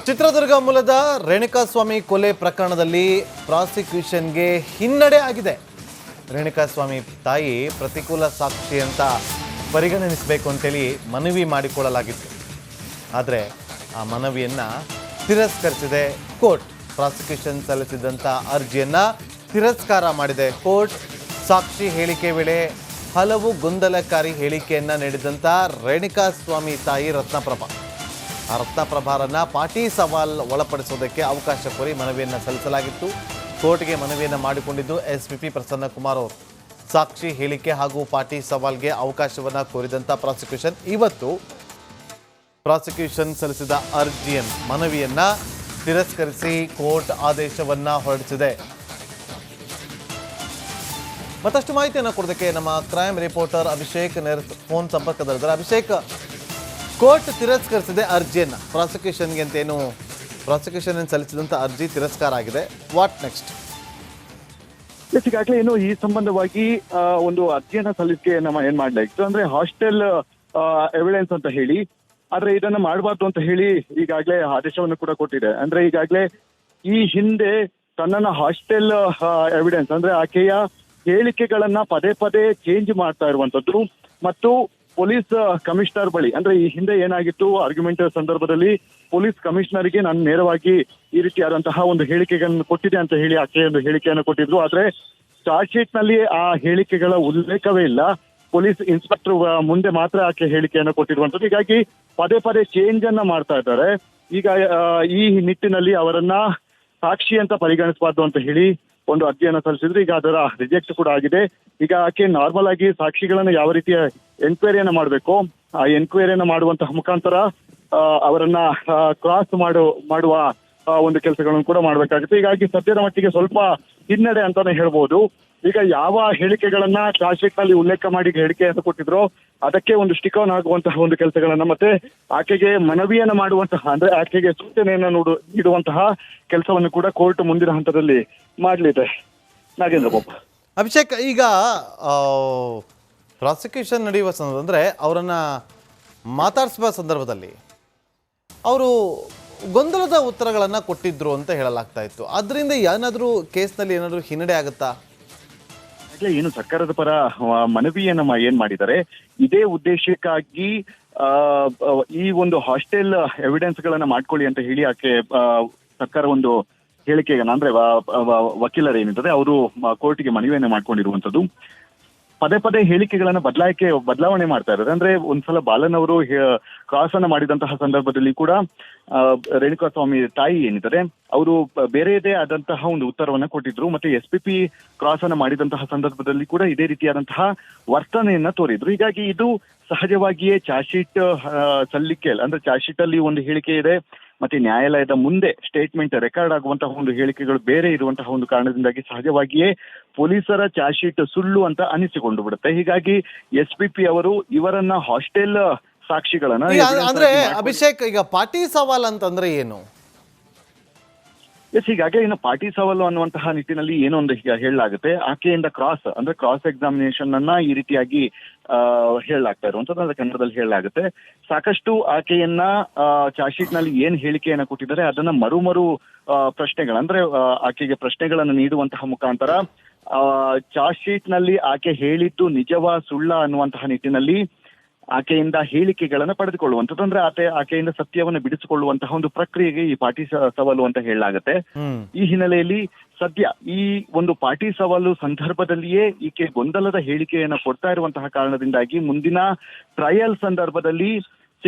ಚಿತ್ರದುರ್ಗ ಮೂಲದ ರೇಣುಕಾಸ್ವಾಮಿ ಕೊಲೆ ಪ್ರಕರಣದಲ್ಲಿ ಪ್ರಾಸಿಕ್ಯೂಷನ್ಗೆ ಹಿನ್ನಡೆ ಆಗಿದೆ. ರೇಣುಕಾಸ್ವಾಮಿ ತಾಯಿ ಪ್ರತಿಕೂಲ ಸಾಕ್ಷಿ ಅಂತ ಪರಿಗಣಿಸಬೇಕು ಅಂತೇಳಿ ಮನವಿ ಮಾಡಿಕೊಳ್ಳಲಾಗಿತ್ತು. ಆದರೆ ಆ ಮನವಿಯನ್ನು ತಿರಸ್ಕರಿಸಿದೆ ಕೋರ್ಟ್. ಪ್ರಾಸಿಕ್ಯೂಷನ್ ಸಲ್ಲಿಸಿದಂಥ ಅರ್ಜಿಯನ್ನು ತಿರಸ್ಕಾರ ಮಾಡಿದೆ ಕೋರ್ಟ್. ಸಾಕ್ಷಿ ಹೇಳಿಕೆ ವೇಳೆ ಹಲವು ಗೊಂದಲಕಾರಿ ಹೇಳಿಕೆಯನ್ನು ನೀಡಿದಂಥ ರೇಣುಕಾಸ್ವಾಮಿ ತಾಯಿ ರತ್ನಪ್ರಭಾ, ಆ ರತ್ನಪ್ರಭಾರನ್ನ ಪಾಟಿ ಸವಾಲ್ ಒಳಪಡಿಸೋದಕ್ಕೆ ಅವಕಾಶ ಕೋರಿ ಮನವಿಯನ್ನು ಸಲ್ಲಿಸಲಾಗಿತ್ತು. ಕೋರ್ಟ್ಗೆ ಮನವಿಯನ್ನು ಮಾಡಿಕೊಂಡಿದ್ದು ಎಸ್ಪಿಪಿ ಪ್ರಸನ್ನಕುಮಾರ್ ಅವರು. ಸಾಕ್ಷಿ ಹೇಳಿಕೆ ಹಾಗೂ ಪಾಟಿ ಸವಾಲ್ಗೆ ಅವಕಾಶವನ್ನು ಕೋರಿದಂಥ ಪ್ರಾಸಿಕ್ಯೂಷನ್ ಇವತ್ತು ಪ್ರಾಸಿಕ್ಯೂಷನ್ ಸಲ್ಲಿಸಿದ ಅರ್ಜಿಯನ್ನು ಮನವಿಯನ್ನು ತಿರಸ್ಕರಿಸಿ ಕೋರ್ಟ್ ಆದೇಶವನ್ನು ಹೊರಡಿಸಿದೆ. ಮತ್ತಷ್ಟು ಮಾಹಿತಿಯನ್ನು ಕೊಡೋದಕ್ಕೆ ನಮ್ಮ ಕ್ರೈಮ್ ರಿಪೋರ್ಟರ್ ಅಭಿಷೇಕ್ ಫೋನ್ ಸಂಪರ್ಕದಲ್ಲಿದ್ದಾರೆ. ಅಭಿಷೇಕ್, ಕೋರ್ಟ್ ತಿರಸ್ಕರಿಸಿದೆ ಅರ್ಜಿಯನ್ನು ಪ್ರಾಸಿಕ್ಯೂಷನ್ಗೆ ಅಂತೇನು ಪ್ರಾಸಿಕ್ಯೂಷನ್ ಸಲ್ಲಿಸಿದಂಥ ಅರ್ಜಿ ತಿರಸ್ಕಾರ ಆಗಿದೆ. What next? ಈಗಾಗಲೇ ಏನು ಈ ಸಂಬಂಧವಾಗಿ ಒಂದು ಅರ್ಜಿಯನ್ನ ಸಲ್ಲಿಕೆ ನಮ್ಮ ಏನ್ ಮಾಡ್ಲಾಗಿತ್ತು ಅಂದ್ರೆ ಹಾಸ್ಟೆಲ್ ಎವಿಡೆನ್ಸ್ ಅಂತ ಹೇಳಿ, ಆದ್ರೆ ಇದನ್ನ ಮಾಡಬಾರ್ದು ಅಂತ ಹೇಳಿ ಈಗಾಗಲೇ ಆದೇಶವನ್ನು ಕೂಡ ಕೊಟ್ಟಿದೆ. ಅಂದ್ರೆ ಈಗಾಗಲೇ ಈ ಹಿಂದೆ ತನ್ನನ್ನ ಹಾಸ್ಟೆಲ್ ಎವಿಡೆನ್ಸ್ ಅಂದ್ರೆ ಆಕೆಯ ಹೇಳಿಕೆಗಳನ್ನ ಪದೇ ಪದೇ ಚೇಂಜ್ ಮಾಡ್ತಾ ಇರುವಂತದ್ದು ಮತ್ತು ಪೊಲೀಸ್ ಕಮಿಷನರ್ ಬಳಿ, ಅಂದ್ರೆ ಈ ಹಿಂದೆ ಏನಾಗಿತ್ತು ಆರ್ಗ್ಯುಮೆಂಟ್ ಸಂದರ್ಭದಲ್ಲಿ ಪೊಲೀಸ್ ಕಮಿಷನರ್ಗೆ ನಾನು ನೇರವಾಗಿ ಈ ರೀತಿಯಾದಂತಹ ಒಂದು ಹೇಳಿಕೆಗಳನ್ನು ಕೊಟ್ಟಿದೆ ಅಂತ ಹೇಳಿ ಆಕೆ ಒಂದು ಹೇಳಿಕೆಯನ್ನು ಕೊಟ್ಟಿದ್ರು. ಆದ್ರೆ ಚಾರ್ಜ್ ಶೀಟ್ ನಲ್ಲಿ ಆ ಹೇಳಿಕೆಗಳ ಉಲ್ಲೇಖವೇ ಇಲ್ಲ. ಪೊಲೀಸ್ ಇನ್ಸ್ಪೆಕ್ಟರ್ ಮುಂದೆ ಮಾತ್ರ ಆಕೆ ಹೇಳಿಕೆಯನ್ನು ಕೊಟ್ಟಿರುವಂತದ್ದು. ಹೀಗಾಗಿ ಪದೇ ಪದೇ ಚೇಂಜ್ ಅನ್ನ ಮಾಡ್ತಾ ಇದ್ದಾರೆ. ಈಗ ಈ ನಿಟ್ಟಿನಲ್ಲಿ ಅವರನ್ನ ಸಾಕ್ಷಿ ಅಂತ ಪರಿಗಣಿಸಬಾರ್ದು ಅಂತ ಹೇಳಿ ಒಂದು ಅರ್ಜಿಯನ್ನು ಸಲ್ಲಿಸಿದ್ರು. ಈಗ ಅದರ ರಿಜೆಕ್ಟ್ ಕೂಡ ಆಗಿದೆ. ಈಗ ಆಕೆ ನಾರ್ಮಲ್ ಆಗಿ ಸಾಕ್ಷಿಗಳನ್ನ ಯಾವ ರೀತಿಯ ಎನ್ಕ್ವೈರಿಯನ್ನ ಮಾಡಬೇಕು, ಆ ಎನ್ಕ್ವೈರಿಯನ್ನ ಮಾಡುವಂತಹ ಮುಖಾಂತರ ಅವರನ್ನ ಕ್ರಾಸ್ ಮಾಡುವ ಒಂದು ಕೆಲಸಗಳನ್ನು ಕೂಡ ಮಾಡಬೇಕಾಗುತ್ತೆ. ಹೀಗಾಗಿ ಸದ್ಯದ ಮಟ್ಟಿಗೆ ಸ್ವಲ್ಪ ಹಿನ್ನಡೆ ಅಂತಾನೆ ಹೇಳ್ಬೋದು. ಈಗ ಯಾವ ಹೇಳಿಕೆಗಳನ್ನ ಚಾರ್ಜ್ ಶೀಟ್ ನಲ್ಲಿ ಉಲ್ಲೇಖ ಮಾಡಿ ಹೇಳಿಕೆಯನ್ನು ಕೊಟ್ಟಿದ್ರು ಅದಕ್ಕೆ ಒಂದು ಸ್ಟಿಕ್ ಆನ್ ಆಗುವಂತಹ ಒಂದು ಕೆಲಸಗಳನ್ನ ಮತ್ತೆ ಆಕೆಗೆ ಮನವಿಯನ್ನ ಮಾಡುವಂತಹ ಅಂದ್ರೆ ಆಕೆಗೆ ಸೂಚನೆಯನ್ನ ನೀಡುವಂತಹ ಕೆಲಸವನ್ನು ಕೂಡ ಕೋರ್ಟ್ ಮುಂದಿನ ಹಂತದಲ್ಲಿ ಮಾಡಲಿದೆ. ನಾಗೇಂದ್ರ ಬಾಬು. ಅಭಿಷೇಕ್, ಈಗ ಪ್ರಾಸಿಕ್ಯೂಷನ್ ನಡೆಯುವ ಸಂದರ್ಭ ಅಂದರೆ ಅವರನ್ನು ಮಾತಾಡಿಸುವ ಸಂದರ್ಭದಲ್ಲಿ ಅವರು ಗೊಂದಲದ ಉತ್ತರಗಳನ್ನು ಕೊಟ್ಟಿದ್ರು ಅಂತ ಹೇಳಲಾಗ್ತಾ ಇತ್ತು. ಅದರಿಂದ ಏನಾದರೂ ಕೇಸ್ನಲ್ಲಿ ಏನಾದರೂ ಹಿನ್ನಡೆ ಆಗುತ್ತಾ? ಏನು ಸರ್ಕಾರದ ಪರ ಮನವಿಯನ್ನ ಏನ್ ಮಾಡಿದ್ದಾರೆ, ಇದೇ ಉದ್ದೇಶಕ್ಕಾಗಿ ಈ ಒಂದು ಹಾಸ್ಟೆಲ್ ಎವಿಡೆನ್ಸ್ ಗಳನ್ನ ಮಾಡ್ಕೊಳ್ಳಿ ಅಂತ ಹೇಳಿ ಆಕೆ ಸರ್ಕಾರ ಒಂದು ಹೇಳಿಕೆಗಳನ್ನ ಅಂದ್ರೆ ವಕೀಲರು ಏನಿದ್ದಾರೆ ಅವರು ಕೋರ್ಟಿಗೆ ಮನವಿಯನ್ನ ಮಾಡ್ಕೊಂಡಿರುವಂತದ್ದು. ಪದೇ ಪದೇ ಹೇಳಿಕೆಗಳನ್ನ ಬದಲಾವಣೆ ಮಾಡ್ತಾ ಇದ್ದಾರೆ. ಅಂದ್ರೆ ಒಂದ್ಸಲ ಬಾಲನ್ ಅವರು ಕ್ರಾಸ್ ಅನ್ನ ಮಾಡಿದಂತಹ ಸಂದರ್ಭದಲ್ಲಿ ಕೂಡ ರೇಣುಕಾಸ್ವಾಮಿ ತಾಯಿ ಏನಿದ್ದಾರೆ ಅವರು ಬೇರೆಯದೇ ಆದಂತಹ ಒಂದು ಉತ್ತರವನ್ನ ಕೊಟ್ಟಿದ್ರು. ಮತ್ತೆ ಎಸ್ಪಿಪಿ ಕ್ರಾಸ್ ಅನ್ನ ಮಾಡಿದಂತಹ ಸಂದರ್ಭದಲ್ಲಿ ಕೂಡ ಇದೇ ರೀತಿಯಾದಂತಹ ವರ್ತನೆಯನ್ನ ತೋರಿದ್ರು. ಹೀಗಾಗಿ ಇದು ಸಹಜವಾಗಿಯೇ ಚಾರ್ಜ್ ಶೀಟ್ ಸಲ್ಲಿಕೆ ಅಂದ್ರೆ ಚಾರ್ಜ್ ಶೀಟ್ ಅಲ್ಲಿ ಒಂದು ಹೇಳಿಕೆ ಇದೆ, ಮತ್ತೆ ನ್ಯಾಯಾಲಯದ ಮುಂದೆ ಸ್ಟೇಟ್ಮೆಂಟ್ ರೆಕಾರ್ಡ್ ಆಗುವಂತಹ ಒಂದು ಹೇಳಿಕೆಗಳು ಬೇರೆ ಇರುವಂತಹ ಒಂದು ಕಾರಣದಿಂದಾಗಿ ಸಹಜವಾಗಿಯೇ ಪೊಲೀಸರ ಚಾರ್ಜ್ ಶೀಟ್ ಸುಳ್ಳು ಅಂತ ಅನಿಸಿಕೊಂಡು ಬಿಡುತ್ತೆ. ಹೀಗಾಗಿ ಎಸ್ಪಿಪಿ ಅವರು ಇವರನ್ನ ಹಾಸ್ಟೆಲ್ ಸಾಕ್ಷಿಗಳನ್ನ ಅಂದ್ರೆ ಅಭಿಷೇಕ್, ಈಗ ಪಾಟಿ ಸವಾಲ್ ಅಂತಂದ್ರೆ ಏನು? ಹೀಗಾಗಿ ಇನ್ನು ಪಾಟಿ ಸವಾಲು ಅನ್ನುವಂತಹ ನಿಟ್ಟಿನಲ್ಲಿ ಏನೋ ಒಂದು ಹೇಳಲಾಗುತ್ತೆ. ಆಕೆಯಿಂದ ಕ್ರಾಸ್ ಎಕ್ಸಾಮಿನೇಷನ್ ಅನ್ನ ಈ ರೀತಿಯಾಗಿ ಹೇಳಲಾಗ್ತಾ ಇರುವಂತದ್ದು ಅಂದ್ರೆ ಕನ್ನಡದಲ್ಲಿ ಹೇಳಲಾಗುತ್ತೆ. ಸಾಕಷ್ಟು ಆಕೆಯನ್ನ ಚಾರ್ಜ್ ಶೀಟ್ ನಲ್ಲಿ ಏನ್ ಹೇಳಿಕೆಯನ್ನ ಕೊಟ್ಟಿದ್ದಾರೆ ಅದನ್ನ ಮರು ಪ್ರಶ್ನೆಗಳು ಅಂದ್ರೆ ಆಕೆಗೆ ಪ್ರಶ್ನೆಗಳನ್ನು ನೀಡುವಂತಹ ಮುಖಾಂತರ ಚಾರ್ಜ್ ಶೀಟ್ ನಲ್ಲಿ ಆಕೆ ಹೇಳಿದ್ದು ನಿಜವಾ ಸುಳ್ಳ ಅನ್ನುವಂತಹ ನಿಟ್ಟಿನಲ್ಲಿ ಆಕೆಯಿಂದ ಹೇಳಿಕೆಗಳನ್ನ ಪಡೆದುಕೊಳ್ಳುವಂಥದ್ದು ಅಂದ್ರೆ ಆಕೆಯಿಂದ ಸತ್ಯವನ್ನು ಬಿಡಿಸಿಕೊಳ್ಳುವಂತಹ ಒಂದು ಪ್ರಕ್ರಿಯೆಗೆ ಈ ಪಾಟಿ ಸವಾಲು ಅಂತ ಹೇಳಲಾಗುತ್ತೆ. ಈ ಹಿನ್ನೆಲೆಯಲ್ಲಿ ಸದ್ಯ ಈ ಒಂದು ಪಾಟಿ ಸವಾಲು ಸಂದರ್ಭದಲ್ಲಿಯೇ ಈಕೆ ಗೊಂದಲದ ಹೇಳಿಕೆಯನ್ನ ಕೊಡ್ತಾ ಇರುವಂತಹ ಕಾರಣದಿಂದಾಗಿ ಮುಂದಿನ ಟ್ರಯಲ್ ಸಂದರ್ಭದಲ್ಲಿ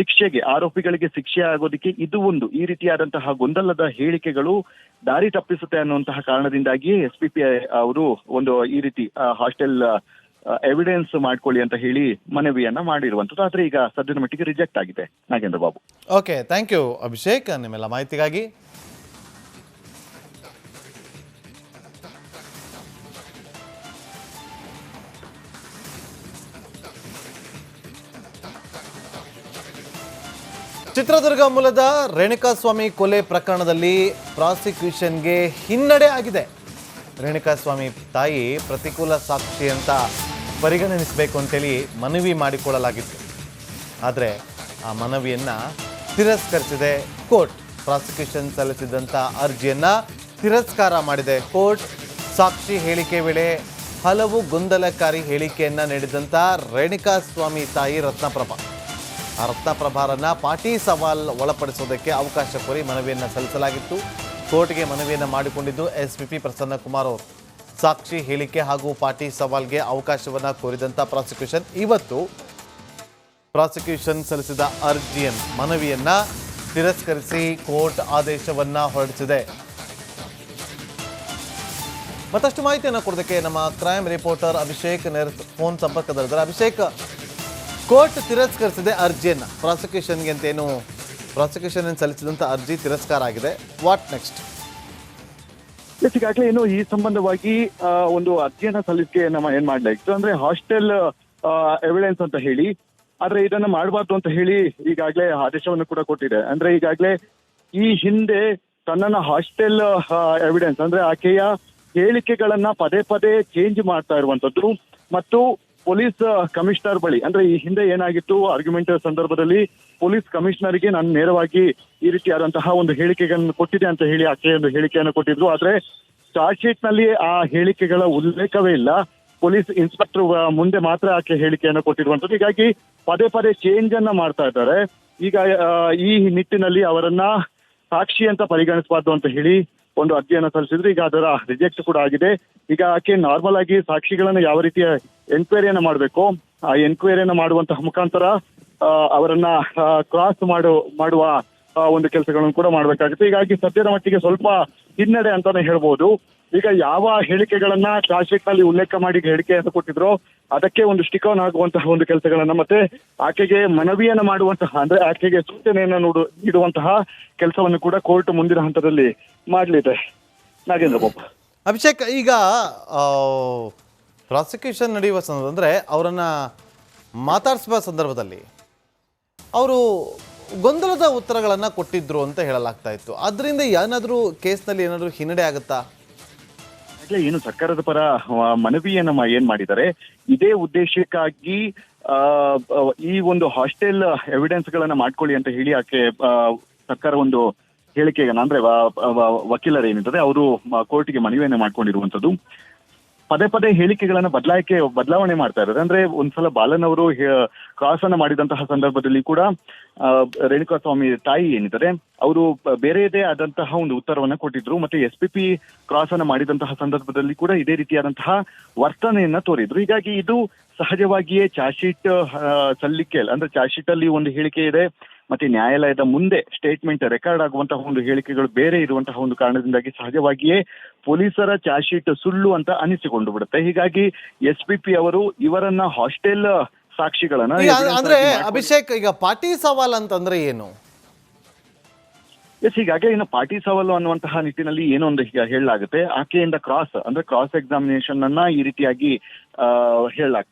ಆರೋಪಿಗಳಿಗೆ ಶಿಕ್ಷೆ ಆಗೋದಕ್ಕೆ ಇದು ಒಂದು ಈ ರೀತಿಯಾದಂತಹ ಗೊಂದಲದ ಹೇಳಿಕೆಗಳು ದಾರಿ ತಪ್ಪಿಸುತ್ತೆ ಅನ್ನುವಂತಹ ಕಾರಣದಿಂದಾಗಿ ಎಸ್ಪಿಪಿ ಅವರು ಒಂದು ಈ ರೀತಿ ಹಾಸ್ಟೆಲ್ ಎವಿಡೆನ್ಸ್ ಮಾಡ್ಕೊಳ್ಳಿ ಅಂತ ಹೇಳಿ ಮನವಿಯನ್ನ ಮಾಡಿರುವಂಥದ್ದು. ಆದ್ರೆ ಈಗ ಸದ್ಯದ ಮಟ್ಟಿಗೆ ರಿಜೆಕ್ಟ್ ಆಗಿದೆ. Nagendra Babu. Okay, thank you Abhishek ನಿಮ್ಮೆಲ್ಲ ಮಾಹಿತಿಗಾಗಿ. ಚಿತ್ರದುರ್ಗ ಮೂಲದ ರೇಣುಕಾಸ್ವಾಮಿ ಕೊಲೆ ಪ್ರಕರಣದಲ್ಲಿ ಪ್ರಾಸಿಕ್ಯೂಷನ್ಗೆ ಹಿನ್ನಡೆ ಆಗಿದೆ. ರೇಣುಕಾಸ್ವಾಮಿ ತಾಯಿ ಪ್ರತಿಕೂಲ ಸಾಕ್ಷಿ ಅಂತ ಪರಿಗಣಿಸಬೇಕು ಅಂತೇಳಿ ಮನವಿ ಮಾಡಿಕೊಳ್ಳಲಾಗಿತ್ತು. ಆದರೆ ಆ ಮನವಿಯನ್ನು ತಿರಸ್ಕರಿಸಿದೆ ಕೋರ್ಟ್. ಪ್ರಾಸಿಕ್ಯೂಷನ್ ಸಲ್ಲಿಸಿದಂಥ ಅರ್ಜಿಯನ್ನ ತಿರಸ್ಕಾರ ಮಾಡಿದೆ ಕೋರ್ಟ್. ಸಾಕ್ಷಿ ಹೇಳಿಕೆ ವೇಳೆ ಹಲವು ಗೊಂದಲಕಾರಿ ಹೇಳಿಕೆಯನ್ನ ನೀಡಿದಂಥ ರೇಣುಕಾಸ್ವಾಮಿ ತಾಯಿ ರತ್ನಪ್ರಭಾ. ಆ ರತ್ನಪ್ರಭಾರನ್ನ ಪಾಟಿ ಸವಾಲ್ ಒಳಪಡಿಸೋದಕ್ಕೆ ಅವಕಾಶ ಕೋರಿ ಮನವಿಯನ್ನು ಸಲ್ಲಿಸಲಾಗಿತ್ತು. ಕೋರ್ಟ್ಗೆ ಮನವಿಯನ್ನು ಮಾಡಿಕೊಂಡಿದ್ದು ಎಸ್ಪಿಪಿ ಪ್ರಸನ್ನ ಕುಮಾರ್ ಅವರು. ಸಾಕ್ಷಿ ಹೇಳಿಕೆ ಹಾಗೂ ಪಾಟಿ ಸವಾಲ್ಗೆ ಅವಕಾಶವನ್ನು ಕೋರಿದಂಥ ಪ್ರಾಸಿಕ್ಯೂಷನ್ ಇವತ್ತು ಪ್ರಾಸಿಕ್ಯೂಷನ್ ಸಲ್ಲಿಸಿದ ಮನವಿಯನ್ನ ತಿರಸ್ಕರಿಸಿ ಕೋರ್ಟ್ ಆದೇಶವನ್ನ ಹೊರಡಿಸಿದೆ. ಮತ್ತಷ್ಟು ಮಾಹಿತಿಯನ್ನು ಕೊಡೋದಕ್ಕೆ ನಮ್ಮ ಕ್ರೈಮ್ ರಿಪೋರ್ಟರ್ ಅಭಿಷೇಕ್ ಫೋನ್ ಸಂಪರ್ಕದಲ್ಲಿದ್ದಾರೆ. ಅಭಿಷೇಕ್, ಕೋರ್ಟ್ ತಿರಸ್ಕರಿಸಿದೆ ಅರ್ಜಿಯನ್ನ ಪ್ರಾಸಿಕ್ಯೂಷನ್ಗೆ ಅಂತೇನು ಪ್ರಾಸಿಕ್ಯೂಷನ್ ಸಲ್ಲಿಸಿದಂಥ ಅರ್ಜಿ ತಿರಸ್ಕಾರ ಆಗಿದೆ. What next? ಈಗಾಗಲೇ ಏನು ಈ ಸಂಬಂಧವಾಗಿ ಒಂದು ಅರ್ಜಿಯನ್ನ ಸಲ್ಲಿಕೆಯನ್ನ ಏನ್ ಮಾಡ್ಲಾಗಿತ್ತು ಅಂದ್ರೆ ಹಾಸ್ಟೆಲ್ ಎವಿಡೆನ್ಸ್ ಅಂತ ಹೇಳಿ, ಆದ್ರೆ ಇದನ್ನ ಮಾಡಬಾರ್ದು ಅಂತ ಹೇಳಿ ಈಗಾಗಲೇ ಆದೇಶವನ್ನು ಕೂಡ ಕೊಟ್ಟಿದೆ. ಅಂದ್ರೆ ಈಗಾಗಲೇ ಈ ಹಿಂದೆ ತನ್ನನ್ನ ಹಾಸ್ಟೆಲ್ ಎವಿಡೆನ್ಸ್ ಅಂದ್ರೆ ಆಕೆಯ ಹೇಳಿಕೆಗಳನ್ನ ಪದೇ ಪದೇ ಚೇಂಜ್ ಮಾಡ್ತಾ ಇರುವಂತದ್ದು ಮತ್ತು ಪೊಲೀಸ್ ಕಮಿಷನರ್ ಬಳಿ ಅಂದ್ರೆ ಈ ಹಿಂದೆ ಏನಾಗಿತ್ತು ಆರ್ಗ್ಯುಮೆಂಟ್ ಸಂದರ್ಭದಲ್ಲಿ ಪೊಲೀಸ್ ಕಮಿಷನರ್ಗೆ ನಾನು ನೇರವಾಗಿ ಈ ರೀತಿಯಾದಂತಹ ಒಂದು ಹೇಳಿಕೆಗಳನ್ನು ಕೊಟ್ಟಿದೆ ಅಂತ ಹೇಳಿ ಆಕೆ ಒಂದು ಹೇಳಿಕೆಯನ್ನು ಕೊಟ್ಟಿದ್ರು. ಆದ್ರೆ ಚಾರ್ಜ್ ಶೀಟ್ ನಲ್ಲಿ ಆ ಹೇಳಿಕೆಗಳ ಉಲ್ಲೇಖವೇ ಇಲ್ಲ. ಪೊಲೀಸ್ ಇನ್ಸ್ಪೆಕ್ಟರ್ ಮುಂದೆ ಮಾತ್ರ ಆಕೆ ಹೇಳಿಕೆಯನ್ನು ಕೊಟ್ಟಿರುವಂತದ್ದು. ಹೀಗಾಗಿ ಪದೇ ಪದೇ ಚೇಂಜ್ ಅನ್ನ ಮಾಡ್ತಾ ಇದ್ದಾರೆ. ಈಗ ಈ ನಿಟ್ಟಿನಲ್ಲಿ ಅವರನ್ನ ಸಾಕ್ಷಿ ಅಂತ ಪರಿಗಣಿಸಬಾರ್ದು ಅಂತ ಹೇಳಿ ಒಂದು ಅರ್ಜಿಯನ್ನು ಸಲ್ಲಿಸಿದ್ರು. ಈಗ ಅದರ ರಿಜೆಕ್ಟ್ ಕೂಡ ಆಗಿದೆ. ಈಗ ಆಕೆ ನಾರ್ಮಲ್ ಆಗಿ ಸಾಕ್ಷಿಗಳನ್ನ ಯಾವ ರೀತಿಯ ಎನ್ಕ್ವೈರಿಯನ್ನ ಮಾಡಬೇಕು ಆ ಎನ್ಕ್ವೈರಿಯನ್ನ ಮಾಡುವಂತಹ ಮುಖಾಂತರ ಅವರನ್ನ ಕ್ರಾಸ್ ಮಾಡುವ ಒಂದು ಕೆಲಸಗಳನ್ನು ಕೂಡ ಮಾಡಬೇಕಾಗುತ್ತೆ. ಹೀಗಾಗಿ ಸದ್ಯದ ಮಟ್ಟಿಗೆ ಸ್ವಲ್ಪ ಹಿನ್ನಡೆ ಅಂತಾನೆ ಹೇಳ್ಬೋದು. ಈಗ ಯಾವ ಹೇಳಿಕೆಗಳನ್ನ ಚಾರ್ಜ್ ಶೀಟ್ ನಲ್ಲಿ ಉಲ್ಲೇಖ ಮಾಡಿ ಹೇಳಿಕೆಯನ್ನು ಕೊಟ್ಟಿದ್ರು ಅದಕ್ಕೆ ಒಂದು ಸ್ಟಿಕ್ ಆನ್ ಆಗುವಂತಹ ಒಂದು ಕೆಲಸಗಳನ್ನ ಮತ್ತೆ ಆಕೆಗೆ ಮನವಿಯನ್ನ ಮಾಡುವಂತಹ ಅಂದ್ರೆ ಆಕೆಗೆ ಸೂಚನೆಯನ್ನ ನೀಡುವಂತಹ ಕೆಲಸವನ್ನು ಕೂಡ ಕೋರ್ಟ್ ಮುಂದಿನ ಹಂತದಲ್ಲಿ ಮಾಡಲಿದೆ. ನಾಗೇಂದ್ರ ಬಾಬು. ಅಭಿಷೇಕ್, ಈಗ ಪ್ರಾಸಿಕ್ಯೂಷನ್ ನಡೆಯುವ ಸಂದರ್ಭ ಅಂದರೆ ಅವರನ್ನು ಮಾತಾಡಿಸುವ ಸಂದರ್ಭದಲ್ಲಿ ಅವರು ಗೊಂದಲದ ಉತ್ತರಗಳನ್ನು ಕೊಟ್ಟಿದ್ರು ಅಂತ ಹೇಳಲಾಗ್ತಾ ಇತ್ತು. ಅದರಿಂದ ಏನಾದರೂ ಕೇಸ್ನಲ್ಲಿ ಏನಾದರೂ ಹಿನ್ನಡೆ ಆಗುತ್ತಾ? ಏನು ಸರ್ಕಾರದ ಪರ ಮನವಿಯನ್ನ ಏನ್ ಮಾಡಿದ್ದಾರೆ ಇದೇ ಉದ್ದೇಶಕ್ಕಾಗಿ ಈ ಒಂದು ಹಾಸ್ಟೆಲ್ ಎವಿಡೆನ್ಸ್ ಗಳನ್ನ ಮಾಡ್ಕೊಳ್ಳಿ ಅಂತ ಹೇಳಿ ಆಕೆ ಸರ್ಕಾರ ಒಂದು ಹೇಳಿಕೆಗಳನ್ನ ಅಂದ್ರೆ ವಕೀಲರು ಏನಿದ್ದಾರೆ ಅವರು ಕೋರ್ಟಿಗೆ ಮನವಿಯನ್ನ ಮಾಡ್ಕೊಂಡಿರುವಂತದ್ದು. ಪದೇ ಪದೇ ಹೇಳಿಕೆಗಳನ್ನ ಬದಲಾವಣೆ ಮಾಡ್ತಾ ಇದ್ದಾರೆ. ಅಂದ್ರೆ ಒಂದ್ಸಲ ಬಾಲನ್ ಅವರು ಕ್ರಾಸ್ ಅನ್ನ ಮಾಡಿದಂತಹ ಸಂದರ್ಭದಲ್ಲಿ ಕೂಡ ರೇಣುಕಾಸ್ವಾಮಿ ತಾಯಿ ಏನಿದ್ದಾರೆ ಅವರು ಬೇರೆಯದೇ ಆದಂತಹ ಒಂದು ಉತ್ತರವನ್ನ ಕೊಟ್ಟಿದ್ರು. ಮತ್ತೆ SPP ಕ್ರಾಸ್ ಅನ್ನ ಮಾಡಿದಂತಹ ಸಂದರ್ಭದಲ್ಲಿ ಕೂಡ ಇದೇ ರೀತಿಯಾದಂತಹ ವರ್ತನೆಯನ್ನ ತೋರಿದ್ರು. ಹೀಗಾಗಿ ಇದು ಸಹಜವಾಗಿಯೇ ಚಾರ್ಜ್ ಶೀಟ್ ಸಲ್ಲಿಕೆ ಅಂದ್ರೆ ಚಾರ್ಜ್ ಶೀಟ್ ಅಲ್ಲಿ ಒಂದು ಹೇಳಿಕೆ ಇದೆ, ಮತ್ತೆ ನ್ಯಾಯಾಲಯದ ಮುಂದೆ ಸ್ಟೇಟ್ಮೆಂಟ್ ರೆಕಾರ್ಡ್ ಆಗುವಂತಹ ಒಂದು ಹೇಳಿಕೆಗಳು ಬೇರೆ ಇರುವಂತಹ ಒಂದು ಕಾರಣದಿಂದಾಗಿ ಸಹಜವಾಗಿಯೇ ಪೊಲೀಸರ ಚಾರ್ಜ್ ಶೀಟ್ ಸುಳ್ಳು ಅಂತ ಅನಿಸಿಕೊಂಡು ಬಿಡುತ್ತೆ. ಹೀಗಾಗಿ SPP ಅವರು ಇವರನ್ನ ಹಾಸ್ಟೆಲ್ ಸಾಕ್ಷಿಗಳನ್ನ ಅಂದ್ರೆ ಅಭಿಷೇಕ್, ಈಗ ಪಾಟಿ ಸವಾಲ್ ಅಂತಂದ್ರೆ ಏನು? ಹೀಗಾಗಿ ಇನ್ನು ಪಾಟಿ ಸವಾಲು ಅನ್ನುವಂತಹ ನಿಟ್ಟಿನಲ್ಲಿ ಏನೋ ಒಂದು ಹೇಳಲಾಗುತ್ತೆ. ಆಕೆಯಿಂದ ಕ್ರಾಸ್ ಎಕ್ಸಾಮಿನೇಷನ್ ಅನ್ನ ಈ ರೀತಿಯಾಗಿ ಹೇಳಲಾಗ್ತದೆ.